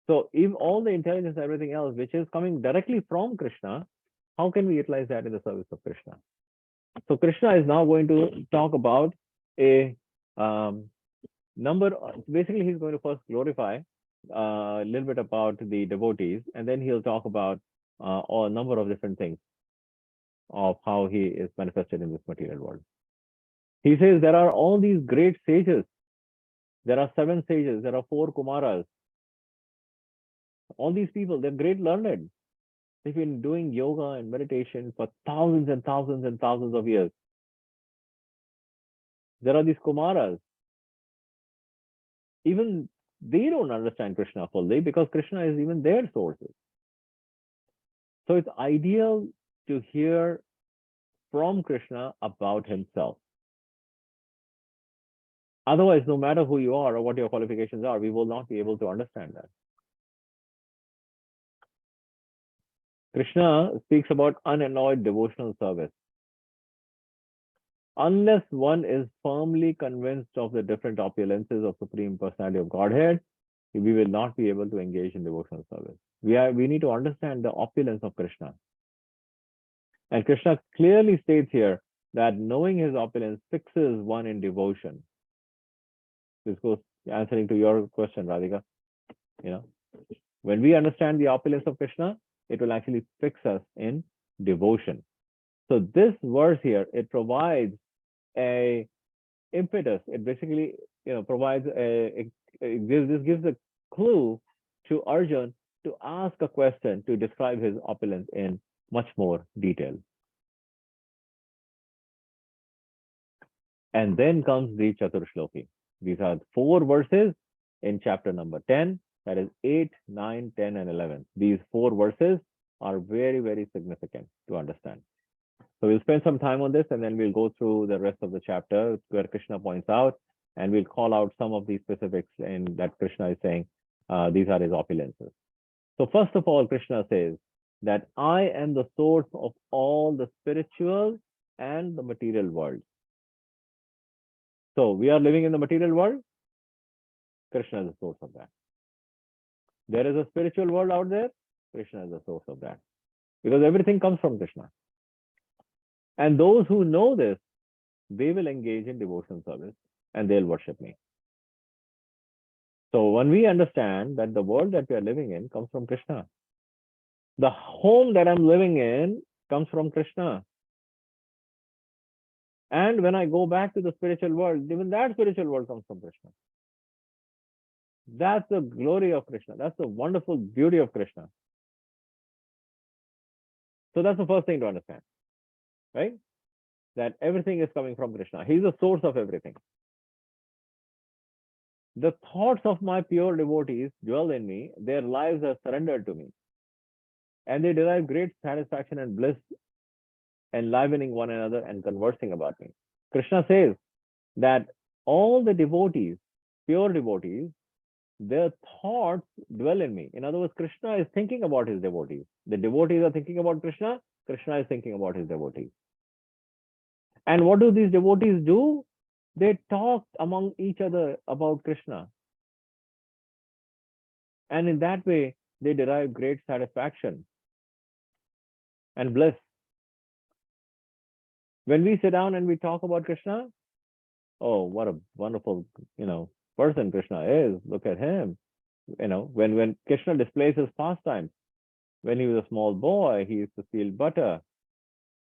So if all the intelligence and everything else, which is coming directly from Krishna, how can we utilize that in the service of Krishna? So Krishna is now going to talk about a number. Basically, he's going to first glorify a little bit about the devotees, and then he'll talk about a number of different things of how he is manifested in this material world. He says there are all these great sages. There are 7 sages. There are 4 Kumaras. All these people, they're great learned. They've been doing yoga and meditation for thousands and thousands and thousands of years. There are these Kumaras. Even they don't understand Krishna fully, because Krishna is even their sources. So it's ideal to hear from Krishna about himself. Otherwise, no matter who you are or what your qualifications are, we will not be able to understand that. Krishna speaks about unalloyed devotional service. Unless one is firmly convinced of the different opulences of Supreme Personality of Godhead, we will not be able to engage in devotional service. We need to understand the opulence of Krishna. And Krishna clearly states here that knowing his opulence fixes one in devotion. This goes answering to your question, Radhika. When we understand the opulence of Krishna, it will actually fix us in devotion. So this verse here, it provides a impetus. It basically, provides this gives a clue to Arjun to ask a question to describe his opulence in much more detail. And then comes the Chaturshloki. These are 4 verses in chapter number 10. That is 8, 9, 10, and 11. These 4 verses are very, very significant to understand. So we'll spend some time on this, and then we'll go through the rest of the chapter where Krishna points out, and we'll call out some of these specifics in that Krishna is saying these are his opulences. So first of all, Krishna says that I am the source of all the spiritual and the material world. So we are living in the material world. Krishna is the source of that. There is a spiritual world out there. Krishna is the source of that. Because everything comes from Krishna. And those who know this, they will engage in devotional service and they'll worship me. So when we understand that the world that we are living in comes from Krishna, the home that I'm living in comes from Krishna. And when I go back to the spiritual world, even that spiritual world comes from Krishna. That's the glory of Krishna. That's the wonderful beauty of Krishna. So that's the first thing to understand, right? That everything is coming from Krishna. He's the source of everything. The thoughts of my pure devotees dwell in me. Their lives are surrendered to me. And they derive great satisfaction and bliss, enlivening one another and conversing about me. Krishna says that all the devotees, pure devotees, their thoughts dwell in me. In other words, Krishna is thinking about his devotees. The devotees are thinking about Krishna. Krishna is thinking about his devotees. And what do these devotees do? They talk among each other about Krishna. And in that way, they derive great satisfaction and bliss. When we sit down and we talk about Krishna, oh, what a wonderful, person Krishna is. Look at him. When Krishna displays his pastimes, when he was a small boy, he used to steal butter.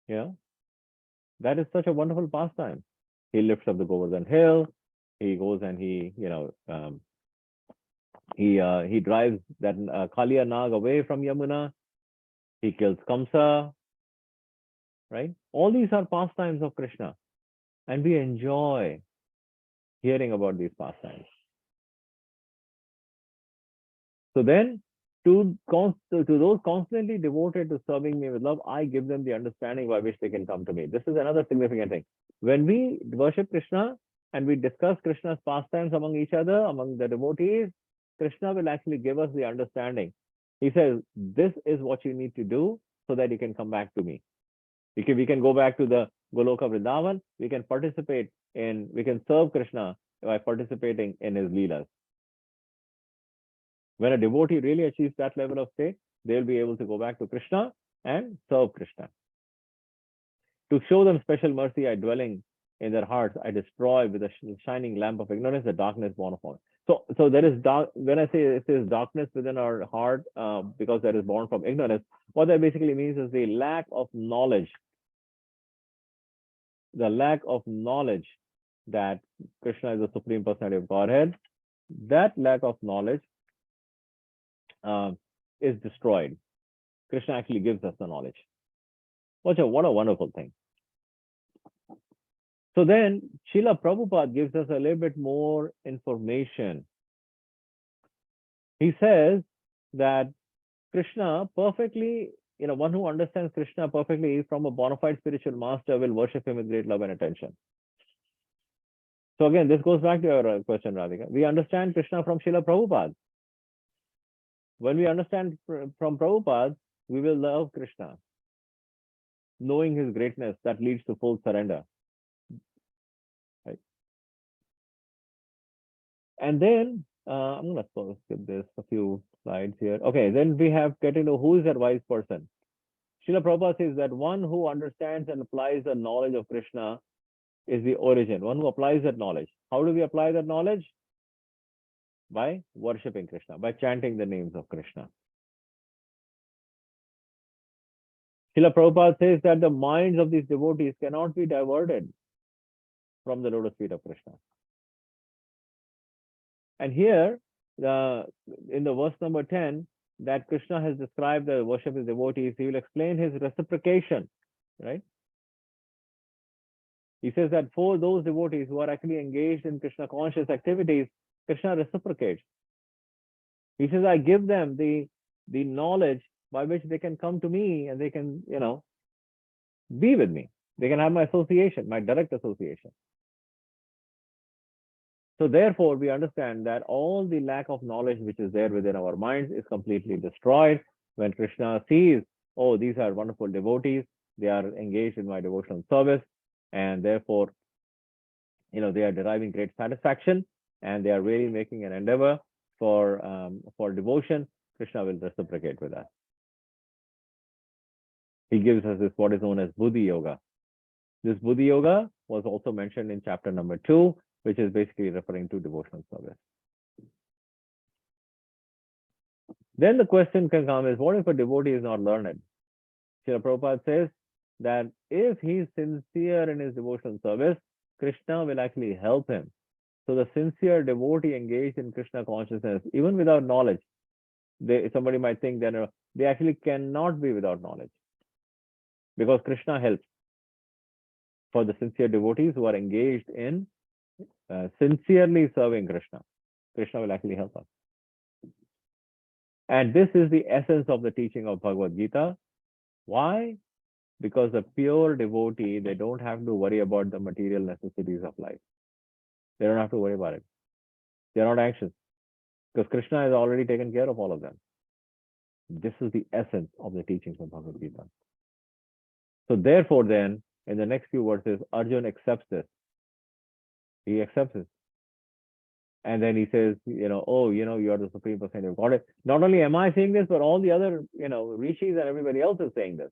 That is such a wonderful pastime. He lifts up the Govardhan hill. He goes and he drives that Kaliya Nag away from Yamuna. He kills Kamsa. Right? All these are pastimes of Krishna, and we enjoy hearing about these pastimes. So then, to those constantly devoted to serving me with love, I give them the understanding by which they can come to me. This is another significant thing. When we worship Krishna and we discuss Krishna's pastimes among each other, among the devotees, Krishna will actually give us the understanding. He says, this is what you need to do so that you can come back to me. We can go back to the Goloka Vrindavan. We can serve Krishna by participating in his leelas. When a devotee really achieves that level of state, they'll be able to go back to Krishna and serve Krishna. To show them special mercy, I dwelling in their hearts, I destroy with a shining lamp of ignorance the darkness born of all. So there is dark. When I say it is darkness within our heart, because that is born from ignorance, what that basically means is the lack of knowledge. The lack of knowledge that Krishna is the Supreme Personality of Godhead. That lack of knowledge is destroyed. Krishna actually gives us the knowledge. What a wonderful thing. So then, Srila Prabhupada gives us a little bit more information. He says that Krishna perfectly, one who understands Krishna perfectly from a bona fide spiritual master will worship him with great love and attention. So again, this goes back to your question, Radhika. We understand Krishna from Srila Prabhupada. When we understand from Prabhupada, we will love Krishna, knowing his greatness that leads to full surrender. Right? And then, I'm going to skip this, a few slides here. Okay, then we have getting to who is that wise person. Srila Prabhupada says that one who understands and applies the knowledge of Krishna is the origin, one who applies that knowledge. How do we apply that knowledge? By worshipping Krishna, by chanting the names of Krishna. Srila Prabhupada says that the minds of these devotees cannot be diverted from the lotus feet of Krishna. And here, in the verse number 10, that Krishna has described the worship of his devotees, he will explain his reciprocation, right? He says that for those devotees who are actually engaged in Krishna conscious activities, Krishna reciprocates. He says, I give them the knowledge by which they can come to me and they can, be with me. They can have my association, my direct association. So therefore, we understand that all the lack of knowledge which is there within our minds is completely destroyed when Krishna sees, oh, these are wonderful devotees. They are engaged in my devotional service. And therefore, they are deriving great satisfaction and they are really making an endeavor for devotion. Krishna will reciprocate with us. He gives us this what is known as Buddhi Yoga. This Buddhi Yoga was also mentioned in chapter number 2, which is basically referring to devotional service. Then the question can come is, what if a devotee is not learned? Srila Prabhupada says that if he is sincere in his devotional service, Krishna will actually help him. So the sincere devotee engaged in Krishna consciousness, even without knowledge, somebody might think that they actually cannot be without knowledge, because Krishna helps. For the sincere devotees who are engaged in sincerely serving Krishna, Krishna will actually help us. And this is the essence of the teaching of Bhagavad Gita. Why? Because the pure devotee, they don't have to worry about the material necessities of life. They don't have to worry about it. They're not anxious. because Krishna has already taken care of all of them. This is the essence of the teachings of Bhagavad Gita. So therefore, then, in the next few verses, Arjun accepts this. He accepts it. And then he says, oh, you are the Supreme Personality of Godhead. Not only am I saying this, but all the other, rishis and everybody else is saying this.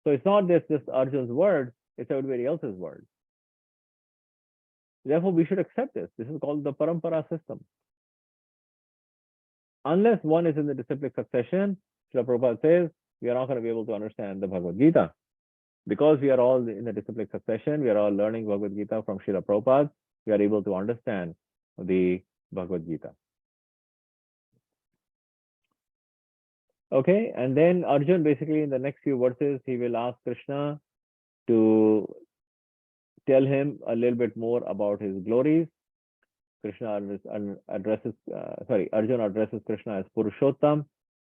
So it's not just Arjun's word, it's everybody else's word. Therefore, we should accept this. This is called the Parampara system. Unless one is in the disciplic succession, Srila Prabhupada says, we are not going to be able to understand the Bhagavad Gita. Because we are all in the disciplic succession, we are all learning Bhagavad Gita from Srila Prabhupada, we are able to understand the Bhagavad Gita. Okay, and then Arjun basically in the next few verses, he will ask Krishna to tell him a little bit more about his glories. Arjun addresses Krishna as Purushottam,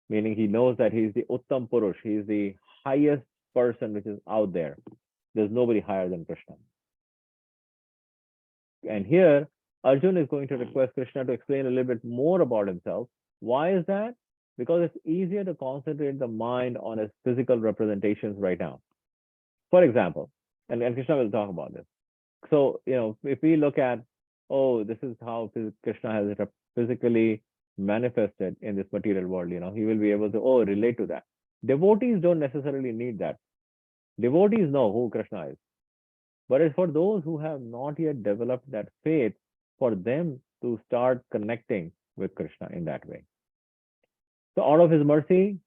meaning he knows that he is the Uttam Purush, he is the highest person which is out there. There's nobody higher than Krishna. And here, Arjun is going to request Krishna to explain a little bit more about himself. Why is that? Because it's easier to concentrate the mind on his physical representations right now. For example, and Krishna will talk about this. So, if we look at, this is how Krishna has physically manifested in this material world, he will be able to, relate to that. Devotees don't necessarily need that. Devotees know who Krishna is. But it's for those who have not yet developed that faith, for them to start connecting with Krishna in that way. So out of his mercy,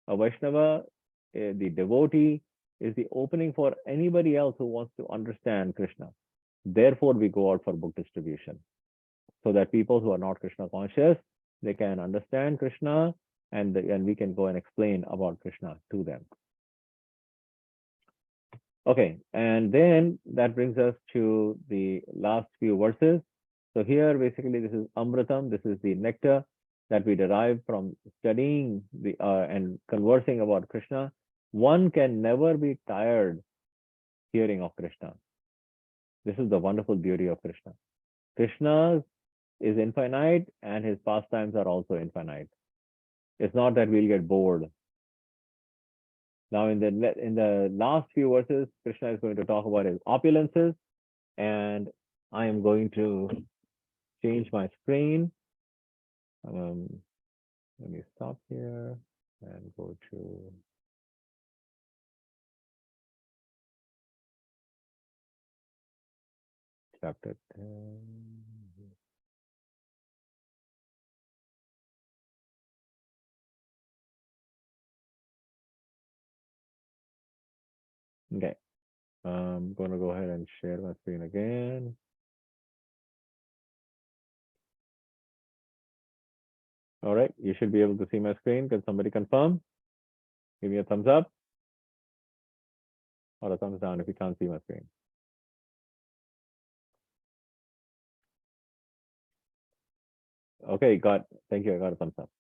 a Vaishnava, the devotee, is the opening for anybody else who wants to understand Krishna. Therefore, we go out for book distribution, so that people who are not Krishna conscious, they can understand Krishna, and we can go and explain about Krishna to them. Okay, and then that brings us to the last few verses. So here, basically, this is Amritam. This is the nectar that we derive from studying and conversing about Krishna. One can never be tired hearing of Krishna. This is the wonderful beauty of Krishna. Krishna is infinite and his pastimes are also infinite. It's not that we'll get bored. Now, in the last few verses, Krishna is going to talk about his opulences, and I am going to change my screen. Let me stop here and go to chapter 10. Okay, I'm going to go ahead and share my screen again. All right, you should be able to see my screen. Can somebody confirm? Give me a thumbs up or a thumbs down if you can't see my screen. Okay, thank you, I got a thumbs up.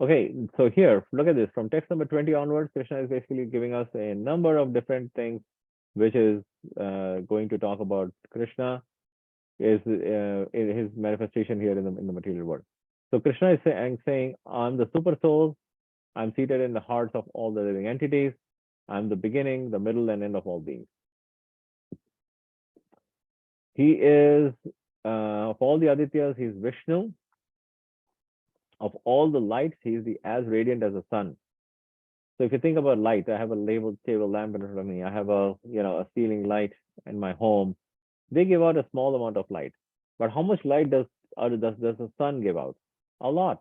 Okay, so here, look at this. From text number 20 onwards, Krishna is basically giving us a number of different things, which is going to talk about Krishna, is in his manifestation here in the material world. So Krishna is saying, I'm the super soul. I'm seated in the hearts of all the living entities. I'm the beginning, the middle, and end of all beings. He is, of all the Adityas, he's Vishnu. Of all the lights, he is as radiant as the sun. So if you think about light, I have a labeled table lamp in front of me. I have a ceiling light in my home. They give out a small amount of light. But how much light does the sun give out? A lot.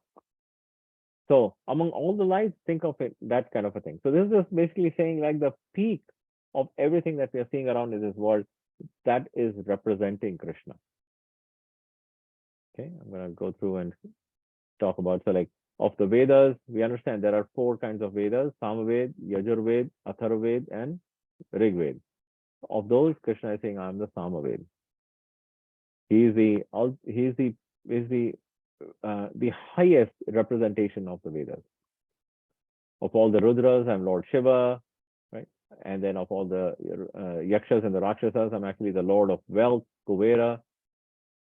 So among all the lights, think of it, that kind of a thing. So this is basically saying like the peak of everything that we are seeing around in this world, that is representing Krishna. Okay, I'm going to go through and talk about, so like of the Vedas, we understand there are 4 kinds of Vedas: Samaved, Yajurved, Atharvaved, and Rigved. Of those, Krishna is saying, I am the Samaved. He is the highest representation of the Vedas. Of all the Rudras, I'm Lord Shiva, right? And then of all the Yakshas and the Rakshasas, I'm actually the Lord of Wealth, Kuvera.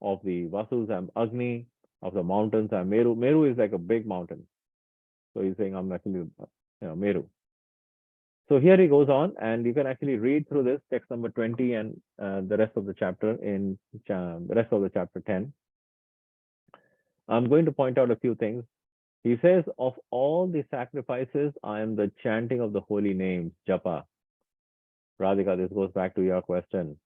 Of the Vasus, I'm Agni. of the mountains. And Meru is like a big mountain. So he's saying, I'm actually, Meru. So here he goes on, and you can actually read through this text number 20 and the rest of the chapter in the rest of the chapter 10. I'm going to point out a few things. He says, of all the sacrifices, I am the chanting of the holy names, Japa. Radhika, this goes back to your question.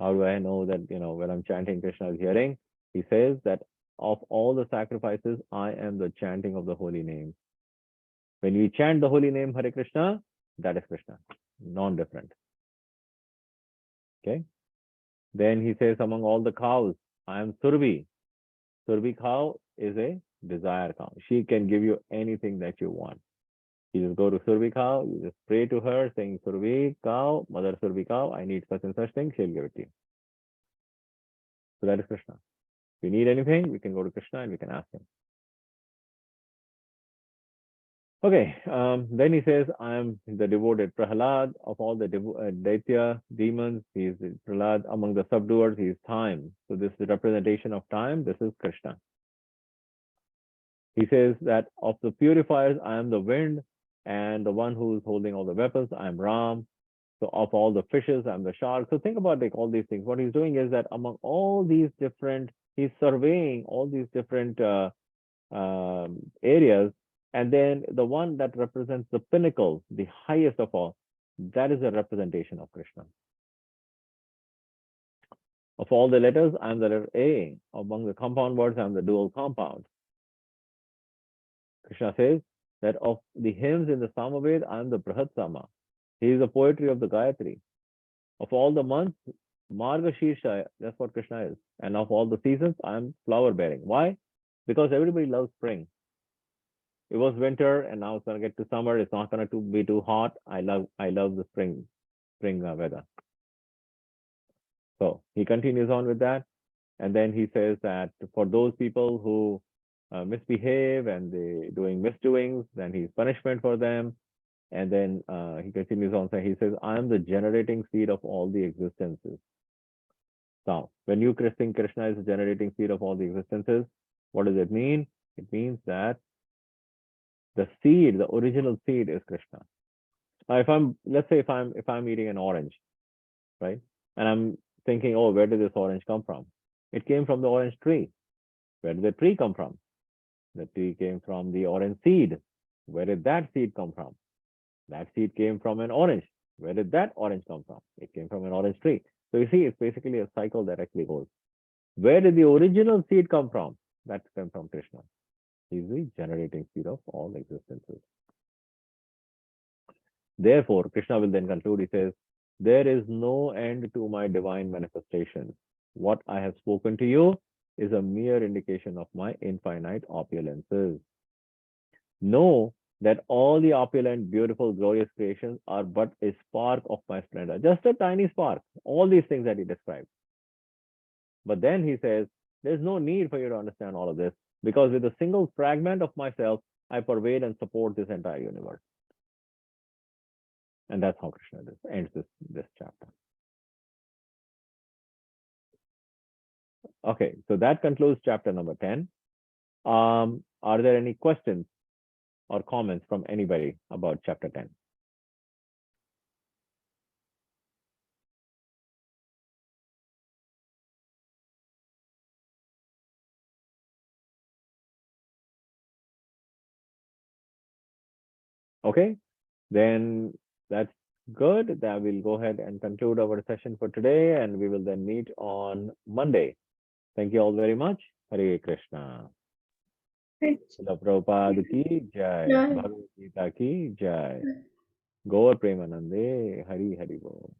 How do I know that, when I'm chanting, Krishna is hearing? He says that of all the sacrifices, I am the chanting of the holy name. When we chant the holy name, Hare Krishna, that is Krishna, non-different. Okay. Then he says, among all the cows, I am Surbi. Surbi cow is a desire cow. She can give you anything that you want. You just go to Surbi cow, you just pray to her saying, Surbi cow, mother Surbi cow, I need such and such thing, she'll give it to you. So that is Krishna. If you need anything, we can go to Krishna and we can ask him. Okay, then he says, I am the devoted Prahalad. Of all the Daitya, demons, he is Prahalad. Among the subduers, he is time. So this is the representation of time. This is Krishna. He says that of the purifiers, I am the wind, and the one who is holding all the weapons, I am Ram. So of all the fishes, I'm the shark. So think about all these things. What he's doing is that among all these different, he's surveying all these different areas. And then the one that represents the pinnacle, the highest of all, that is a representation of Krishna. Of all the letters, I'm the letter A. Among the compound words, I'm the dual compound. Krishna says that of the hymns in the Samaved, I'm the Brahat Sama. He is the poetry of the Gayatri. Of all the months, Margashirsha, that's what Krishna is. And of all the seasons, I'm flower bearing. Why? Because everybody loves spring. It was winter and now it's going to get to summer. It's not going to be too hot. I love the spring weather. So he continues on with that. And then he says that for those people who misbehave and they doing misdoings, then he's punishment for them. And then he continues on saying, he says, I am the generating seed of all the existences. Now, when you think Krishna is the generating seed of all the existences, what does it mean? It means that the seed, the original seed is Krishna. Now, let's say if I'm eating an orange, right? And I'm thinking, oh, where did this orange come from? It came from the orange tree. Where did the tree come from? The tree came from the orange seed. Where did that seed come from? That seed came from an orange. Where did that orange come from? It came from an orange tree. So you see, it's basically a cycle that actually goes. Where did the original seed come from? That came from Krishna. He's the generating seed of all existences. Therefore, Krishna will then conclude, he says, there is no end to my divine manifestations. What I have spoken to you is a mere indication of my infinite opulences. Know that all the opulent, beautiful, glorious creations are but a spark of my splendor. Just a tiny spark. All these things that he described. But then he says, there's no need for you to understand all of this, because with a single fragment of myself, I pervade and support this entire universe. And that's how Krishna ends this chapter. Okay, so that concludes chapter number 10. Are there any questions or comments from anybody about chapter 10? Okay, then that's good. That we'll go ahead and conclude our session for today, and we will then meet on Monday. Thank you all very much. Hare Krishna. Srila Prabhupada ki jai. Jai. Bhagavad Gita ki jai. Gaur Premanande. Hari Hari Bol.